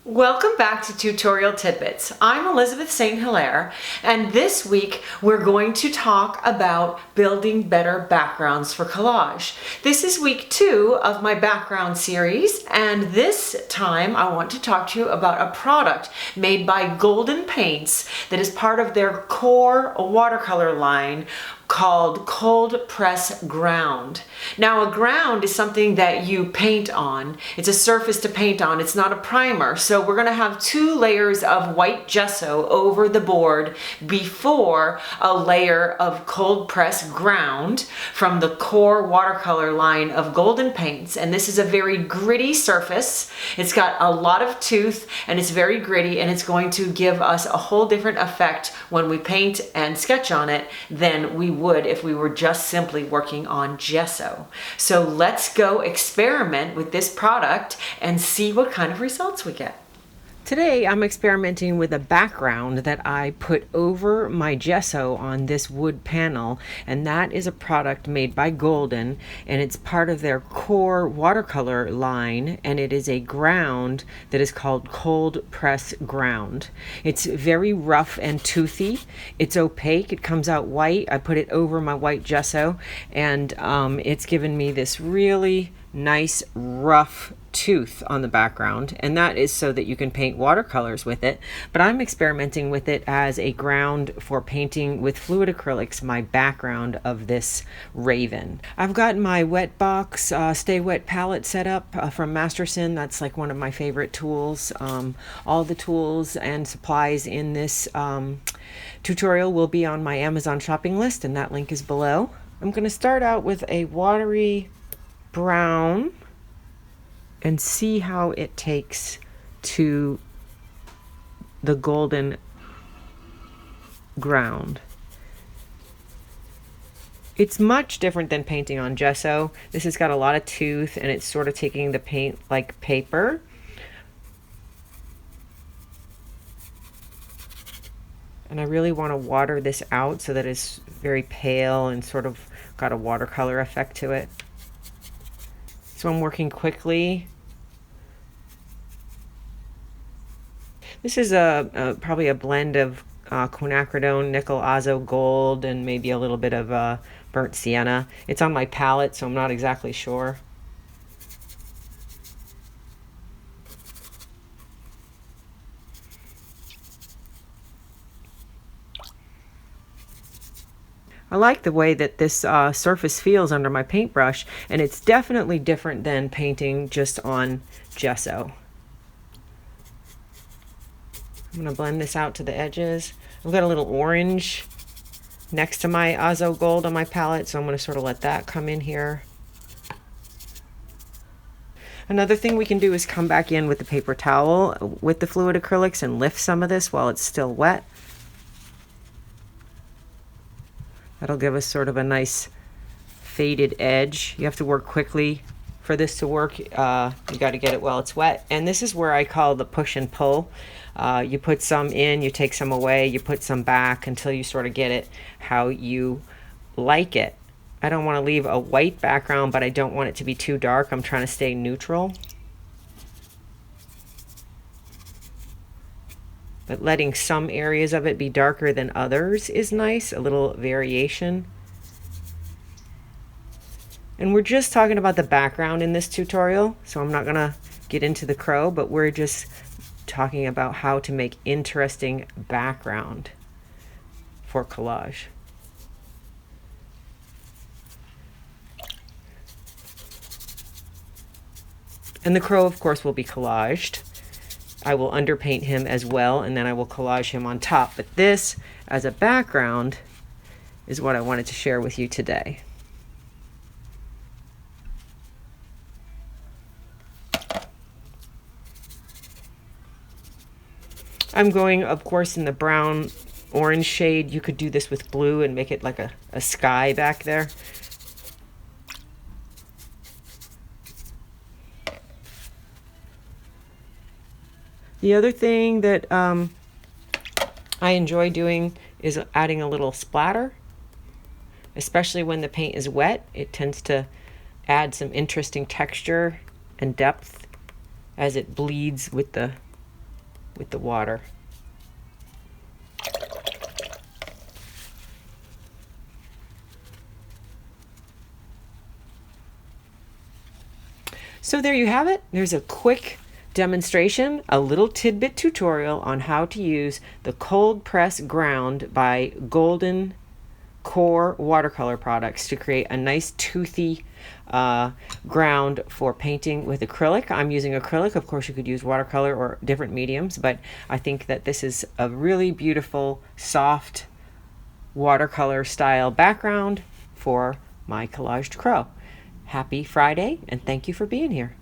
Welcome back to Tutorial Tidbits. I'm Elizabeth St. Hilaire, and this week we're going to talk about building better backgrounds for collage. This is week 2 of my background series, and this time I want to talk to you about a product made by Golden Paints that is part of their core watercolor line called cold press ground. Now, a ground is something that you paint on. It's a surface to paint on. It's not a primer. So we're going to have 2 layers of white gesso over the board before a layer of cold press ground from the core watercolor line of Golden Paints. And this is a very gritty surface. It's got a lot of tooth and it's very gritty, and it's going to give us a whole different effect when we paint and sketch on it than we would if we were just simply working on gesso. So let's go experiment with this product and see what kind of results we get. Today I'm experimenting with a background that I put over my gesso on this wood panel, and that is a product made by Golden, and it's part of their core watercolor line, and it is a ground that is called cold press ground. It's very rough and toothy. It's opaque. It comes out white. I put it over my white gesso, and it's given me this really nice rough tooth on the background, and that is so that you can paint watercolors with it. But I'm experimenting with it as a ground for painting with fluid acrylics my background of this raven. I've got my wet box Stay Wet palette set up from Masterson. That's like one of my favorite tools. All the tools and supplies in this tutorial will be on my Amazon shopping list, and that link is below. I'm going to start out with a watery brown and see how it takes to the golden ground. It's much different than painting on gesso. This has got a lot of tooth, and it's sort of taking the paint like paper. And I really want to water this out so that it's very pale and sort of got a watercolor effect to it. So I'm working quickly. This is probably a blend of quinacridone, nickel azo gold, and maybe a little bit of burnt sienna. It's on my palette, so I'm not exactly sure. I like the way that this surface feels under my paintbrush, and it's definitely different than painting just on gesso. I'm going to blend this out to the edges. I've got a little orange next to my azo gold on my palette, so I'm going to sort of let that come in here. Another thing we can do is come back in with the paper towel with the fluid acrylics and lift some of this while it's still wet. That'll give us sort of a nice faded edge. You have to work quickly for this to work. You got to get it while it's wet. And this is where I call the push and pull. You put some in, you take some away, you put some back until you sort of get it how you like it. I don't want to leave a white background, but I don't want it to be too dark. I'm trying to stay neutral. But letting some areas of it be darker than others is nice, a little variation. And we're just talking about the background in this tutorial, so I'm not going to get into the crow, but we're just talking about how to make interesting background for collage. And the crow, of course, will be collaged. I will underpaint him as well, and then I will collage him on top. But this, as a background, is what I wanted to share with you today. I'm going, of course, in the brown orange shade. You could do this with blue and make it like a sky back there. The other thing that I enjoy doing is adding a little splatter, especially when the paint is wet. It tends to add some interesting texture and depth as it bleeds with the with the water. So there you have it. There's a quick demonstration, a little tidbit tutorial on how to use the cold press ground by Golden Core watercolor products to create a nice toothy ground for painting with acrylic. I'm using acrylic. Of course, you could use watercolor or different mediums, but I think that this is a really beautiful, soft watercolor style background for my collaged crow. Happy Friday, and thank you for being here.